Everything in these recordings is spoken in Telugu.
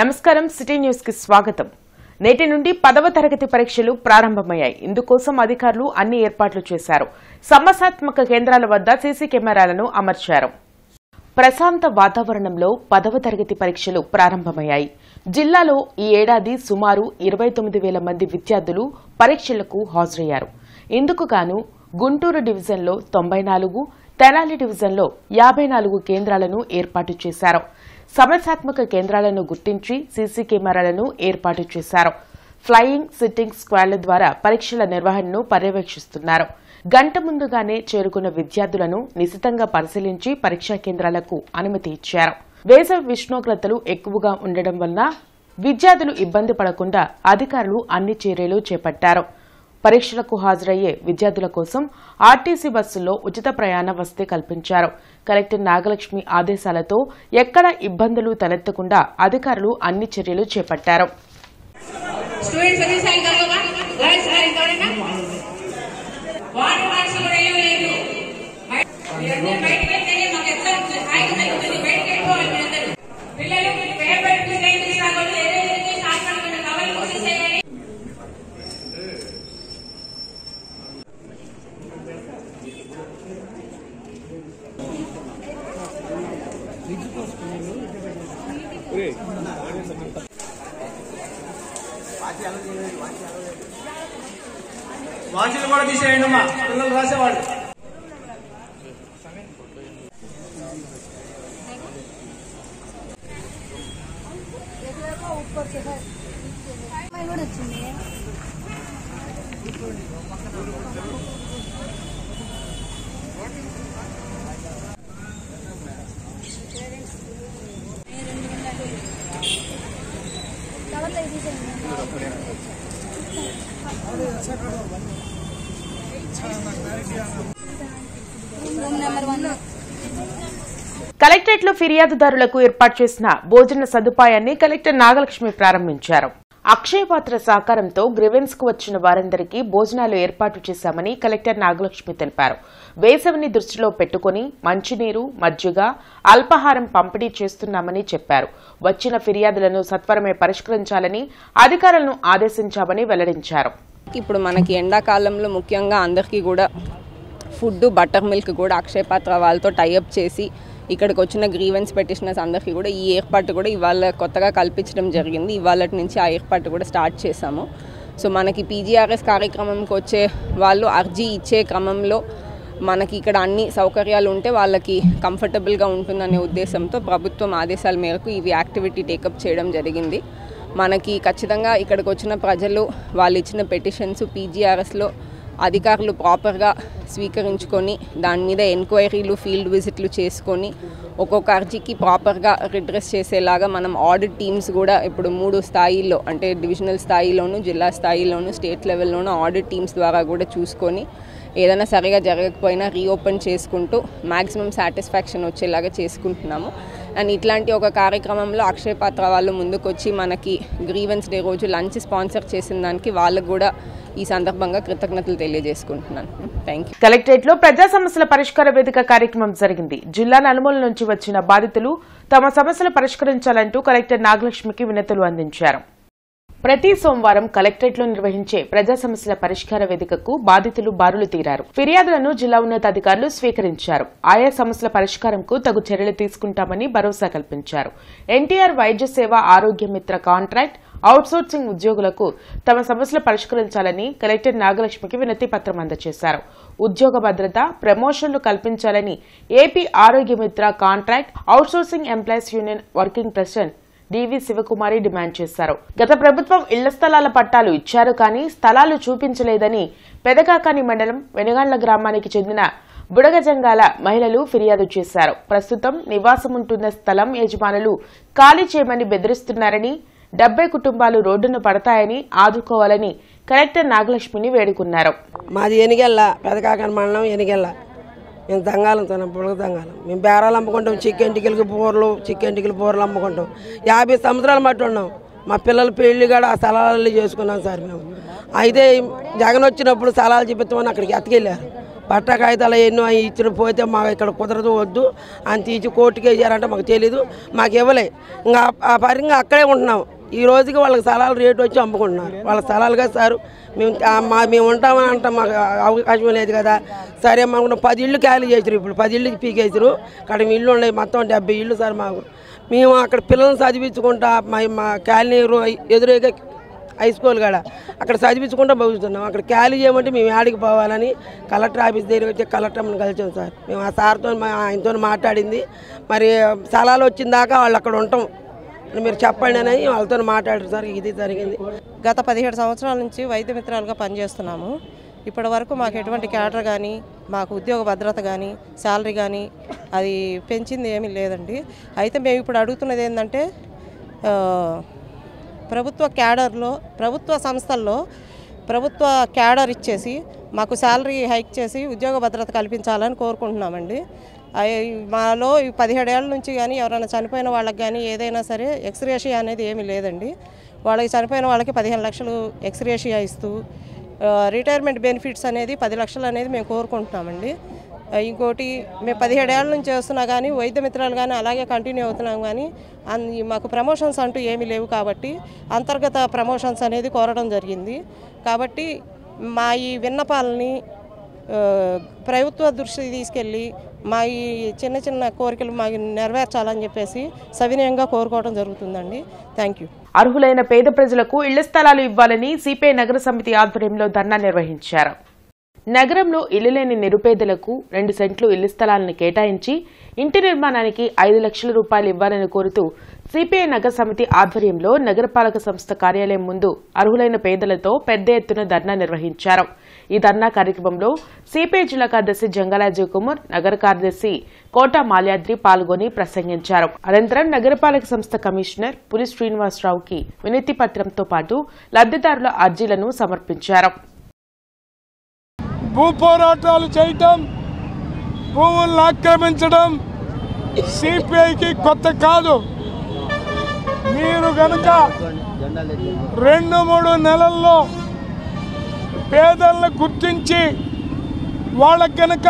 నమస్కారం సిటీ న్యూస్ కి స్వాగతం. నేటి నుండి 10వ తరగతి పరీక్షలు ప్రారంభమయ్యాయి. ఇందుకోసం అధికారులు అన్ని ఏర్పాట్లు చేశారు. సమస్యాత్మక కేంద్రాల వద్ద సీసీ కెమెరాలను అమర్చారు. ప్రశాంత వాతావరణంలో 10వ తరగతి పరీక్షలు ప్రారంభమయ్యాయి. జిల్లాలో ఈ ఏడాది సుమారు 29,000 మంది విద్యార్థులు పరీక్షలకు హాజరయ్యారు. ఇందుకు గాను గుంటూరు డివిజన్లో 94, తెనాలి డివిజన్లో 54 కేంద్రాలను ఏర్పాటు చేశారు. సమస్యాత్మక కేంద్రాలను గుర్తించి సీసీ కెమెరాలను ఏర్పాటు చేశారు. ఫ్లయింగ్, సిట్టింగ్ స్క్వాడ్ల ద్వారా పరీక్షల నిర్వహణను పర్యవేక్షిస్తున్నారు. గంట ముందుగానే చేరుకున్న విద్యార్థులను నిశితంగా పరిశీలించి పరీక్షా కేంద్రాలకు అనుమతి ఇచ్చారు. వేసవి ఉష్ణోగ్రతలు ఎక్కువగా ఉండడం వలన విద్యార్థులు ఇబ్బంది పడకుండా అధికారులు అన్ని చర్యలు చేపట్టారు. పరీక్షలకు హాజరయ్యే విద్యార్థుల కోసం ఆర్టీసీ బస్సుల్లో ఉచిత ప్రయాణ వసతి కల్పించారు. కలెక్టర్ నాగలక్ష్మి ఆదేశాలతో ఎక్కడ ఇబ్బందులు తలెత్తకుండా అధికారులు అన్ని చర్యలు చేపట్టారు. వాంఛలు కూడా తీసేయండి అమ్మా, పిల్లలు రాసేవాళ్ళు. కలెక్టరేట్లో ఫిర్యాదుదారులకు ఏర్పాటు చేసిన భోజన సదుపాయాన్ని కలెక్టర్ నాగలక్ష్మి ప్రారంభించారు. అక్షయ పాత్ర సహకారంతో గ్రీవెన్స్ కు వచ్చిన వారందరికీ భోజనాలు ఏర్పాటు చేశామని కలెక్టర్ నాగలక్ష్మి తెలిపారు. వేసవిని దృష్టిలో పెట్టుకుని మంచినీరు, మజ్జిగ, అల్పాహారం పంపిణీ చేస్తున్నామని చెప్పారు. వచ్చిన ఫిర్యాదులను సత్వరమే పరిష్కరించాలని అధికారులను ఆదేశించామని వెల్లడించారు. ఇప్పుడు మనకి ఎండాకాలంలో ముఖ్యంగా అందరికీ కూడా ఫుడ్, బటర్ మిల్క్ కూడా అక్షయ పాత్ర వాళ్ళతో టైఅప్ చేసి ఇక్కడికి వచ్చిన గ్రీవెన్స్ పెటిషనర్స్ అందరికీ కూడా ఈ ఏర్పాటు కూడా ఇవాళ కొత్తగా కల్పించడం జరిగింది. ఇవాళ నుంచి ఆ ఏర్పాటు కూడా స్టార్ట్ చేశాము. సో మనకి పీజీఆర్ఎస్ కార్యక్రమంకి వచ్చే వాళ్ళు అర్జీ ఇచ్చే క్రమంలో మనకి ఇక్కడ అన్ని సౌకర్యాలు ఉంటే వాళ్ళకి కంఫర్టబుల్గా ఉంటుందనే ఉద్దేశంతో ప్రభుత్వం ఆదేశాల మేరకు ఇవి యాక్టివిటీ టేకప్ చేయడం జరిగింది. మనకి ఖచ్చితంగా ఇక్కడికి వచ్చిన ప్రజలు వాళ్ళు ఇచ్చిన పెటిషన్స్ పీజీఆర్ఎస్లో అధికారులు ప్రాపర్గా స్వీకరించుకొని దాని మీద ఎంక్వైరీలు, ఫీల్డ్ విజిట్లు చేసుకొని ఒక్కొక్క అర్జీకి ప్రాపర్గా రిడ్రెస్ చేసేలాగా మనం ఆడిట్ టీమ్స్ కూడా ఇప్పుడు 3 స్థాయిల్లో అంటే డివిజనల్ స్థాయిలోను, జిల్లా స్థాయిలోను, స్టేట్ లెవెల్లోనూ ఆడిట్ టీమ్స్ ద్వారా కూడా చూసుకొని ఏదైనా సరిగా జరగకపోయినా రీఓపెన్ చేసుకుంటూ మ్యాక్సిమం సాటిస్ఫాక్షన్ వచ్చేలాగా చేసుకుంటున్నాము. అండ్ ఇట్లాంటి ఒక కార్యక్రమంలో అక్షయ పాత్ర వాళ్ళు ముందుకొచ్చి మనకి గ్రీవెన్స్ డే రోజు లంచ్ స్పాన్సర్ చేసిన దానికి వాళ్ళకు కూడా ఈ సందర్భంగా కృతజ్ఞతలు తెలియజేసుకుంటున్నాను. Thank you. కలెక్టరేట్ లో ప్రజా సమస్యల పరిష్కార వేదిక కార్యక్రమం జరిగింది. జిల్లా నలుమూల నుంచి వచ్చిన బాధితులు తమ సమస్యలు పరిష్కరించాలంటూ కలెక్టర్ నాగలక్ష్మికి వినతులు అందించారు. ప్రతి సోమవారం కలెక్టరేట్లో నిర్వహించే ప్రజా సమస్యల పరిష్కార వేదికకు బాధితులు బారులు తీరారు. ఫిర్యాదులను జిల్లా ఉన్నతాధికారులు స్వీకరించారు. ఆయా సమస్యల పరిష్కారంకు తగు చర్యలు తీసుకుంటామని భరోసా కల్పించారు. ఎన్టీఆర్ వైద్య సేవ ఆరోగ్య మిత్ర కాంట్రాక్ట్ అవుట్సోర్సింగ్ ఉద్యోగులకు తమ సమస్యలు పరిష్కరించాలని కలెక్టర్ నాగలక్ష్మికి వినతి పత్రం అందజేశారు. ఉద్యోగ భద్రత, ప్రమోషన్లు కల్పించాలని AP Arogya Mitra contract outsourcing employees union working president DV Sivakumari demand చేశారు. గత ప్రభుత్వం ఇళ్ల స్థలాల పట్టాలు ఇచ్చారు కానీ స్థలాలు చూపించలేదని పెదకాకాని మండలం వెనుగండ్ల గ్రామానికి చెందిన బుడగజంగాల మహిళలు ఫిర్యాదు చేశారు. ప్రస్తుతం నివాసముంటున్న స్థలం యజమానులు ఖాళీ చేయమని బెదిరిస్తున్నారని, 70 కుటుంబాలు రోడ్డును పడతాయని ఆదుకోవాలని కలెక్టర్ నాగలక్ష్మిని వేడుకున్నారు. మాది ఎనిగెల్ల, పెదకాకాని మండలం ఎనిగెల్ల. మేము దంగాలంతో బుడగ దంగాలం. మేము బేరాలు అమ్ముకుంటాం, చికెన్ టికెట్కి పూరలు అమ్ముకుంటాం. 50 సంవత్సరాలు మట్టి ఉన్నాం. మా పిల్లల పెళ్లి కూడా ఆ స్థలాలు చేసుకున్నాం సార్ మేము. అయితే జగన్ వచ్చినప్పుడు స్థలాలు చూపిస్తామని అక్కడికి ఎత్తుకెళ్ళారు. పట్టా కాగితాలు ఎన్నో ఇచ్చిన పోతే మాకు ఇక్కడ కుదరదు వద్దు అని తీసి కోర్టుకి వేసారంటే మాకు తెలీదు, మాకు ఇవ్వలే. ఇంకా ఆ పరంగా అక్కడే ఉంటున్నాం. ఈ రోజుకి వాళ్ళకి స్థలాలు రేటు వచ్చి అమ్ముకుంటున్నారు. వాళ్ళ స్థలాలుగా సార్ మేము ఉంటామని అంటాం, మాకు అవకాశం లేదు కదా. సరే మాకు 10 ఇళ్ళు ఖాళీ చేసారు, ఇప్పుడు 10 ఇళ్ళు పీకేసారు. అక్కడ ఇళ్ళు ఉన్నాయి, మొత్తం 70 ఇళ్ళు సార్ మాకు. మేము అక్కడ పిల్లల్ని చదివించుకుంటా మా కాలనీ ఎదురుగా హై స్కూల్ కాడ అక్కడ చదివించుకుంటూ బతుకుతున్నాం. అక్కడ ఖాళీ చేయమంటే మేము ఆడికి పోవాలని కలెక్టర్ ఆఫీస్ దగ్గర వచ్చి కలెక్టర్ని కలిసాం సార్. మేము ఆ సార్తో ఆయనతో మాట్లాడింది, మరి స్థలాలు వచ్చిన దాకా వాళ్ళు అక్కడ ఉంటాం మీరు చెప్పండి అని వాళ్ళతో మాట్లాడారు సార్. ఇది జరిగింది. గత 17 సంవత్సరాల నుంచి వైద్య మిత్రాలుగా పనిచేస్తున్నాము. ఇప్పటి వరకు మాకు ఎటువంటి క్యాడర్ కానీ, మాకు ఉద్యోగ భద్రత కానీ, శాలరీ కానీ అది పెంచింది ఏమీ లేదండి. అయితే మేము ఇప్పుడు అడుగుతున్నది ఏంటంటే, ప్రభుత్వ క్యాడర్లో, ప్రభుత్వ సంస్థల్లో ప్రభుత్వ క్యాడర్ ఇచ్చేసి మాకు శాలరీ హైక్ చేసి ఉద్యోగ భద్రత కల్పించాలని కోరుకుంటున్నామండి. మాలో 17 ఏళ్ళ నుంచి కానీ ఎవరైనా చనిపోయిన వాళ్ళకి కానీ ఏదైనా సరే ఎక్స్గ్రేషియా అనేది ఏమీ లేదండి. వాళ్ళకి చనిపోయిన వాళ్ళకి 15 లక్షలు ఎక్స్గ్రేషియా ఇస్తూ రిటైర్మెంట్ బెనిఫిట్స్ అనేది 10 లక్షలు అనేది మేము కోరుకుంటున్నామండి. ఇంకోటి మేము 17 ఏళ్ళ నుంచి చేస్తున్నా కానీ వైద్య మిత్రాలు కానీ అలాగే కంటిన్యూ అవుతున్నాం కానీ మాకు ప్రమోషన్స్ అంటూ ఏమీ లేవు కాబట్టి అంతర్గత ప్రమోషన్స్ అనేది కోరడం జరిగింది. కాబట్టి మా ఈ విన్నపాలని ప్రభుత్వ దృష్టికి తీసుకెళ్ళి మా ఈ చిన్న చిన్న కోరికలు మాకు నెరవేర్చాలని చెప్పేసి సవినయంగా కోరుకోవడం జరుగుతుందండి. Thank you. అర్హులైన పేద ప్రజలకు ఇళ్ల స్థలాలు ఇవ్వాలని సిపిఐ నగర సమితి ఆధ్వర్యంలో ధర్నా నిర్వహించారు. నగరంలో ఇల్లు లేని నిరుపేదలకు 2 సెంట్లు ఇళ్ల స్థలాలను కేటాయించి ఇంటి నిర్మాణానికి 5 లక్షల రూపాయలు ఇవ్వాలని కోరుతూ సిపిఐ నగర సమితి ఆధ్వర్యంలో నగరపాలక సంస్థ కార్యాలయం ముందు అర్హులైన పేదలతో పెద్ద ఎత్తున ధర్నా నిర్వహించారు. ఈ ధర్నా కార్యక్రమంలో సిపిఐ జిల్లా కార్యదర్శి జంగారాజీవ్ కుమార్, నగర కార్యదర్శి కోట మాల్యాద్రి పాల్గొని ప్రసంగించారు. అనంతరం నగరపాలక సంస్థ కమిషనర్ పులి శ్రీనివాసరావుకి వినతి పత్రంతో పాటు లబ్ధిదారుల అర్జీలను సమర్పించారు. భూ పోరాటాలు చేయటం, భూములను ఆక్రమించడం సిపిఐకి కొత్త కాదు. మీరు గనక 2-3 నెలల్లో పేదలను గుర్తించి వాళ్ళకి గనక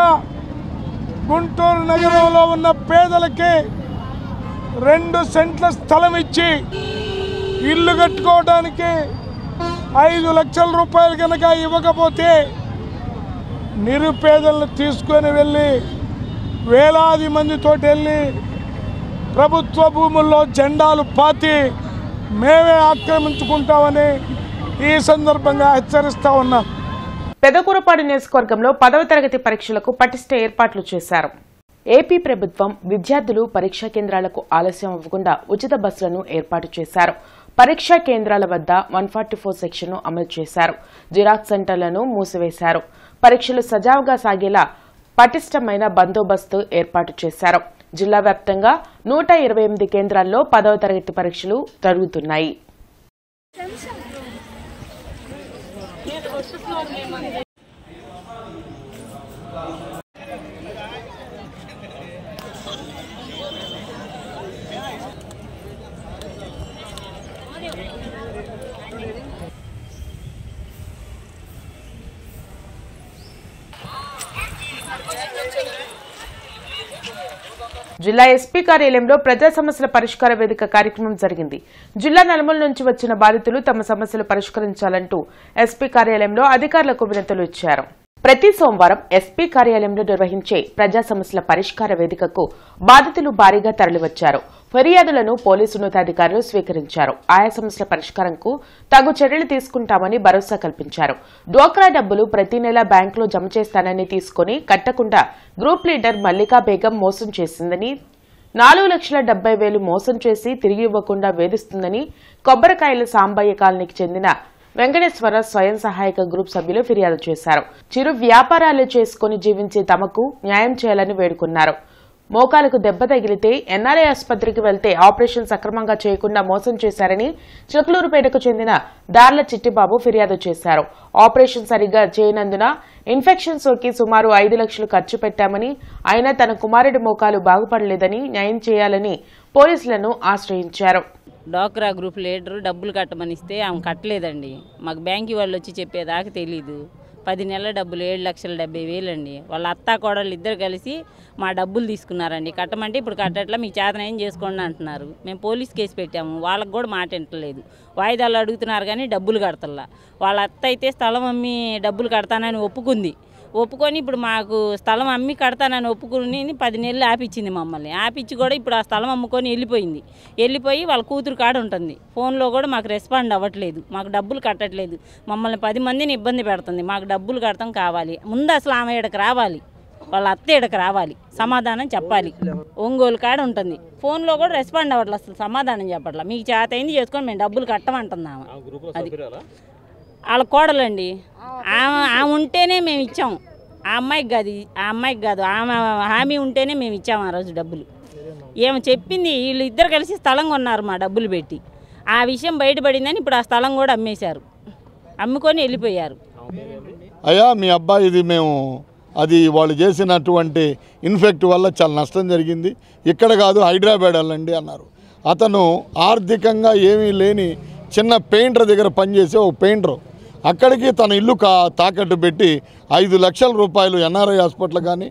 గుంటూరు నగరంలో ఉన్న పేదలకి 2 సెంట్ల స్థలం ఇచ్చి ఇల్లు కట్టుకోవడానికి 5 లక్షల రూపాయలు కనుక ఇవ్వకపోతే నిరుపేదలను తీసుకొని వెళ్ళి వేలాది మందితోటి వెళ్ళి ప్రభుత్వ భూముల్లో జెండాలు పాతి మేమే ఆక్రమించుకుంటామని ఈ సందర్భంగా హెచ్చరిస్తా ఉన్నాం. పెదకూరపాడు నియోజకవర్గంలో 10వ తరగతి పరీక్షలకు పటిష్ట ఏర్పాట్లు చేశారు. ఏపీ ప్రభుత్వం విద్యార్థులు పరీక్షా కేంద్రాలకు ఆలస్యం అవ్వకుండా ఉచిత బస్సులను ఏర్పాటు చేశారు. పరీక్షా కేంద్రాల వద్ద 144 సెక్షన్ను అమలు చేశారు. జిరాక్స్ సెంటర్లను మూసివేశారు. పరీక్షలు సజావుగా సాగేలా పటిష్టమైన బందోబస్తు ఏర్పాటు చేశారు. జిల్లా వ్యాప్తంగా 128 కేంద్రాల్లో 10వ తరగతి పరీక్షలు జరుగుతున్నాయి. జిల్లా ఎస్పీ కార్యాలయంలో ప్రజా సమస్యల పరిష్కార వేదిక కార్యక్రమం జరిగింది. జిల్లా నలుమూల నుంచి వచ్చిన బాధితులు తమ సమస్యలు పరిష్కరించాలంటూ ఎస్పీ కార్యాలయంలో అధికారులకు వినతులు ఇచ్చారు. ప్రతి సోమవారం ఎస్పీ కార్యాలయంలో నిర్వహించే ప్రజా సమస్యల పరిష్కార వేదికకు బాధితులు భారీగా తరలివచ్చారు. ఫిర్యాదులను పోలీసు ఉన్నతాధికారులు స్వీకరించారు. ఆయా సమస్యల పరిష్కారంకు తగు చర్యలు తీసుకుంటామని భరోసా కల్పించారు. డ్వాక్రా డబ్బులు ప్రతి నెల బ్యాంకులో జమ చేస్తానని తీసుకుని కట్టకుండా గ్రూప్ లీడర్ మల్లికా బేగం మోసం చేసిందని, 4,70,000 మోసం చేసి తిరిగి ఇవ్వకుండా వేధిస్తుందని కొబ్బరికాయల సాంబయ్య కాలనీకి చెందిన వెంకటేశ్వర స్వయం సహాయక గ్రూప్ సభ్యులు ఫిర్యాదు చేశారు. చిరు వ్యాపారాలు చేసుకుని జీవించే తమకు న్యాయం చేయాలని వేడుకున్నారు. మోకాలకు దెబ్బ తగిలితే ఎన్ఆర్ఐ ఆసుపత్రికి వెళ్తే ఆపరేషన్ సక్రమంగా చేయకుండా మోసం చేశారని చిలకలూరుపేటకు చెందిన దార్ల చిట్టిబాబు ఫిర్యాదు చేశారు. ఆపరేషన్ సరిగ్గా చేయనందున ఇన్ఫెక్షన్ సోకి సుమారు 5 లక్షలు ఖర్చు పెట్టామని, అయినా తన కుమారుడి మోకాలు బాగుపడలేదని న్యాయం చేయాలని పోలీసులను ఆశ్రయించారు. డ్వాక్రా గ్రూప్ లీడరు డబ్బులు కట్టమని ఇస్తే ఆమె కట్టలేదండి. మాకు బ్యాంకు వాళ్ళు వచ్చి చెప్పేదాకా తెలీదు. 10 నెలల డబ్బులు 7,70,000 అండి. వాళ్ళ అత్త కోడళ్ళు ఇద్దరు కలిసి మా డబ్బులు తీసుకున్నారండి. కట్టమంటే ఇప్పుడు కట్టట్లా, మీ చేతన ఏం చేసుకోండి అంటున్నారు. మేము పోలీస్ కేసు పెట్టాము, వాళ్ళకి కూడా మాట వింటలేదు. వాయిదాలు అడుగుతున్నారు కానీ డబ్బులు కడతల్లా. వాళ్ళ అత్త అయితే స్థలం అమ్మి డబ్బులు కడతానని ఒప్పుకొని ఇప్పుడు మాకు స్థలం అమ్మి కడతానని ఒప్పుకుని 10 నెలలు ఆపిచ్చింది మమ్మల్ని. ఆపిచ్చి కూడా ఇప్పుడు ఆ స్థలం అమ్ముకొని వెళ్ళిపోయి వాళ్ళ కూతురు కాడ ఉంటుంది. ఫోన్లో కూడా మాకు రెస్పాండ్ అవ్వట్లేదు, మాకు డబ్బులు కట్టట్లేదు. మమ్మల్ని 10 మందిని ఇబ్బంది పెడుతుంది. మాకు డబ్బులు కడతాం కావాలి. ముందు అసలు ఆమె ఇక్కడికి రావాలి, వాళ్ళ అత్త ఇక్కడికి రావాలి, సమాధానం చెప్పాలి. ఒంగోలు కాడ ఉంటుంది. ఫోన్లో కూడా రెస్పాండ్ అవ్వట్లేదు, అసలు సమాధానం చెప్పట్లా. మీకు చేత అయింది చేసుకొని మేము డబ్బులు కట్టమంటున్నాము. అది వాళ్ళ కోడలండి. ఆమె ఉంటేనే మేము ఇచ్చాము, ఆ అమ్మాయికి కాదు ఆమె హామీ ఉంటేనే మేము ఇచ్చాము ఆ రోజు డబ్బులు. ఏమో చెప్పింది, వీళ్ళు ఇద్దరు కలిసి స్థలం కొన్నారు మా డబ్బులు పెట్టి. ఆ విషయం బయటపడిందని ఇప్పుడు ఆ స్థలం కూడా అమ్ముకొని వెళ్ళిపోయారు. అయ్యా మీ అబ్బాయి ఇది అది వాళ్ళు చేసినటువంటి ఇన్ఫెక్ట్ వల్ల చాలా నష్టం జరిగింది, ఇక్కడ కాదు హైదరాబాద్ వెళ్ళండి అన్నారు. అతను ఆర్థికంగా ఏమీ లేని చిన్న పెయింటర్ దగ్గర పనిచేసే ఒక పెయింటర్, అక్కడికి తన ఇల్లు తాకట్టు పెట్టి 5 లక్షల రూపాయలు ఎన్ఆర్ఐ హాస్పిటల్ కానీ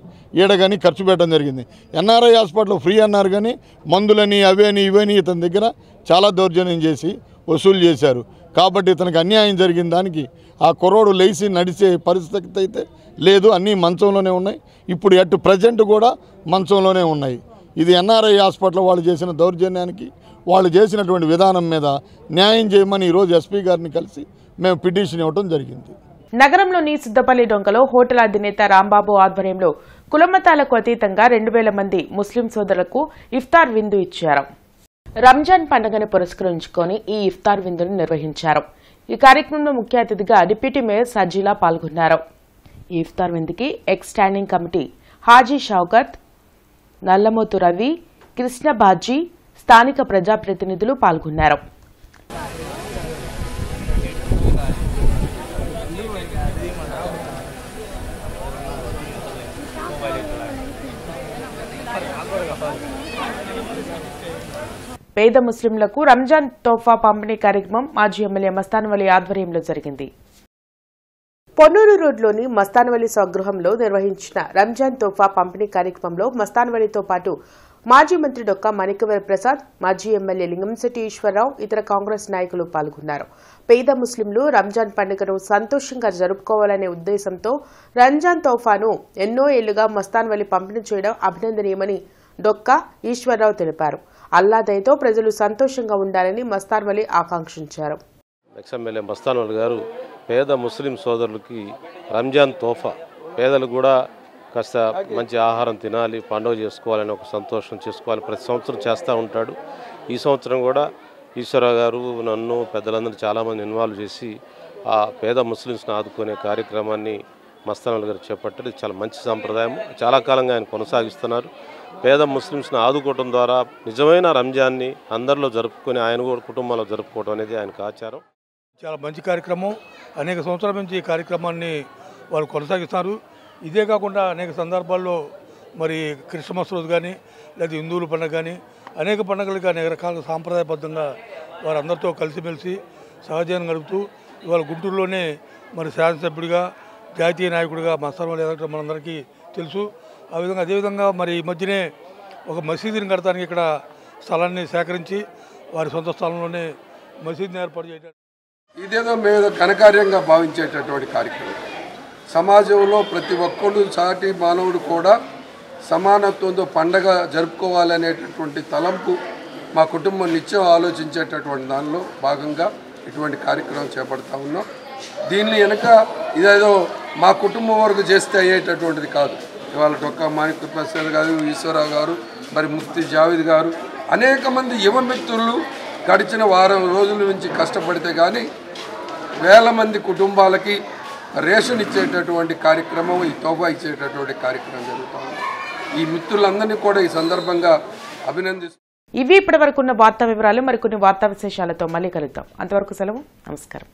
కానీ ఖర్చు పెట్టడం జరిగింది. ఎన్ఆర్ఐ హాస్పిటల్ ఫ్రీ అన్నారు కానీ మందులని అవేని ఇవేని ఇతని దగ్గర చాలా దౌర్జన్యం చేసి వసూలు చేశారు. కాబట్టి ఇతనికి అన్యాయం జరిగిన దానికి ఆ కుర్రోడు లేచి నడిచే పరిస్థితి అయితే లేదు, అన్నీ మంచంలోనే ఉన్నాయి. ఇప్పుడు ఎట్ ప్రజెంట్ కూడా మంచంలోనే ఉన్నాయి. ఇది ఎన్ఆర్ఐ హాస్పిటల్ వాళ్ళు చేసిన దౌర్జన్యానికి, వాళ్ళు చేసినటువంటి విధానం మీద న్యాయం చేయమని ఈరోజు ఎస్పీ గారిని కలిసి మేము పిటిషన్ ఇవ్వడం జరిగింది. నగరంలోని సిద్దపల్లి డొంకలో హోటల్ అధినేత రాంబాబు ఆధ్వర్యంలో కులమతాలకు అతీతంగా 2,000 మంది ముస్లిం సోదరులకు ఇఫ్తార్ విందు ఇచ్చారు. రంజాన్ పండుగను పురస్కరించుకొని ఈ ఇఫ్తార్ విందును నిర్వహించారు. ఈ కార్యక్రమంలో ముఖ్య అతిథిగా డిప్యూటీ మేయర్ సజీలా పాల్గొన్నారు. ఈ ఇఫ్తార్ విందుకి ex standing committee Haji Shaukat, Nallamothu Ravi, Krishna Baji, స్థానిక ప్రజాప్రతినిధులు పాల్గొన్నారు. పేద ముస్లింలకు రంజాన్ తోఫా పంపిణీ కార్యక్రమం మాజీ ఎమ్మెల్యే మస్తాన్వలి ఆధ్వర్యంలో జరిగింది. పొన్నూరు రోడ్లోని మస్తాన్వలి స్వగృహంలో నిర్వహించిన రంజాన్ తోఫా పంపిణీ కార్యక్రమంలో మస్తాన్వలితో పాటు మాజీ మంత్రి డొక్కా మాణిక్యవర ప్రసాద్, మాజీ ఎమ్మెల్యే లింగంశెట్టి ఈశ్వరరావు, ఇతర కాంగ్రెస్ నాయకులు పాల్గొన్నారు. పేద ముస్లింలు రంజాన్ పండుగను సంతోషంగా జరుపుకోవాలనే ఉద్దేశంతో రంజాన్ తోఫాను ఎన్నో ఏళ్లుగా మస్తాన్వలి పంపిణీ చేయడం అభినందనీయమని డొక్కా ఈశ్వరరావు తెలిపారు. అల్లా దయతో ప్రజలు సంతోషంగా ఉండాలని మస్తాన్వలి ఆకాంక్షించారు. ఎమ్మెల్యే మస్తాన్వలి గారు పేద ముస్లిం సోదరులకి రంజాన్ తోఫా, పేదలు కూడా కాస్త మంచి ఆహారం తినాలి, పండుగ చేసుకోవాలని ఒక సంతోషం చేసుకోవాలి, ప్రతి సంవత్సరం చేస్తూ ఉంటాడు. ఈ సంవత్సరం కూడా ఈశ్వరరావు గారు నన్ను పెద్దలందరూ చాలామంది ఇన్వాల్వ్ చేసి ఆ పేద ముస్లిమ్స్ని ఆదుకునే కార్యక్రమాన్ని మస్తాన్వలి గారు చేపట్టారు. ఇది చాలా మంచి సాంప్రదాయం, చాలా కాలంగా ఆయన కొనసాగిస్తున్నారు. పేద ముస్లిమ్స్ని ఆదుకోవడం ద్వారా నిజమైన రంజాన్ని అందరిలో జరుపుకొని ఆయన కూడా కుటుంబంలో జరుపుకోవడం అనేది ఆయనకు ఆచారం. చాలా మంచి కార్యక్రమం. అనేక సంవత్సరాల నుంచి ఈ కార్యక్రమాన్ని వాళ్ళు కొనసాగిస్తారు. ఇదే కాకుండా అనేక సందర్భాల్లో మరి క్రిస్మస్ రోజు కానీ లేదా హిందువుల పండుగ కానీ అనేక పండుగలకు అనేక రకాల సాంప్రదాయబద్ధంగా వారందరితో కలిసిమెలిసి సహజీవనం గడుపుతూ ఇవాళ గుంటూరులోనే మరి శాసనసభ్యుడిగా జాతీయ నాయకుడిగా మస్తాన్వలి ఎదగటం మనందరికీ తెలుసు. అదేవిధంగా మరి ఈ మధ్యనే ఒక మసీదుని కడటానికి ఇక్కడ స్థలాన్ని సేకరించి వారి సొంత స్థలంలోనే మసీదుని ఏర్పాటు చేయడం ఇదేదో మేము ఘనకార్యంగా భావించేటటువంటి కార్యక్రమం. సమాజంలో ప్రతి ఒక్కరు సాటి మానవుడు కూడా సమానత్వంతో పండగ జరుపుకోవాలనేటటువంటి తలంపు మా కుటుంబం నిత్యం ఆలోచించేటటువంటి దానిలో భాగంగా ఇటువంటి కార్యక్రమం చేపడతా ఉన్నాం. దీన్ని వెనక ఇదేదో మా కుటుంబం వరకు చేస్తే అయ్యేటటువంటిది కాదు. ఇవాళ డొక్కా మాణిక్యవర ప్రసాద్ గారు, ఈశ్వరరావు గారు, మరి ముఫ్తీ జావేద్ గారు, అనేక మంది యువ మిత్రులు గడిచిన వారం రోజుల నుంచి కష్టపడితే కానీ వేల మంది కుటుంబాలకి రేషన్ ఇచ్చేటటువంటి కార్యక్రమం, ఈ తోఫా ఇచ్చేటటువంటి కార్యక్రమం జరుగుతుంది. ఈ మిత్రులందరినీ కూడా ఈ సందర్భంగా అభినందిస్తున్నాను. ఇవి ఇప్పటివరకున్న వార్తా వివరాలు. మరికొన్ని వార్తా విశేషాలతో మళ్ళీ కలుద్దాం. అంతవరకు సెలవు. నమస్కారం.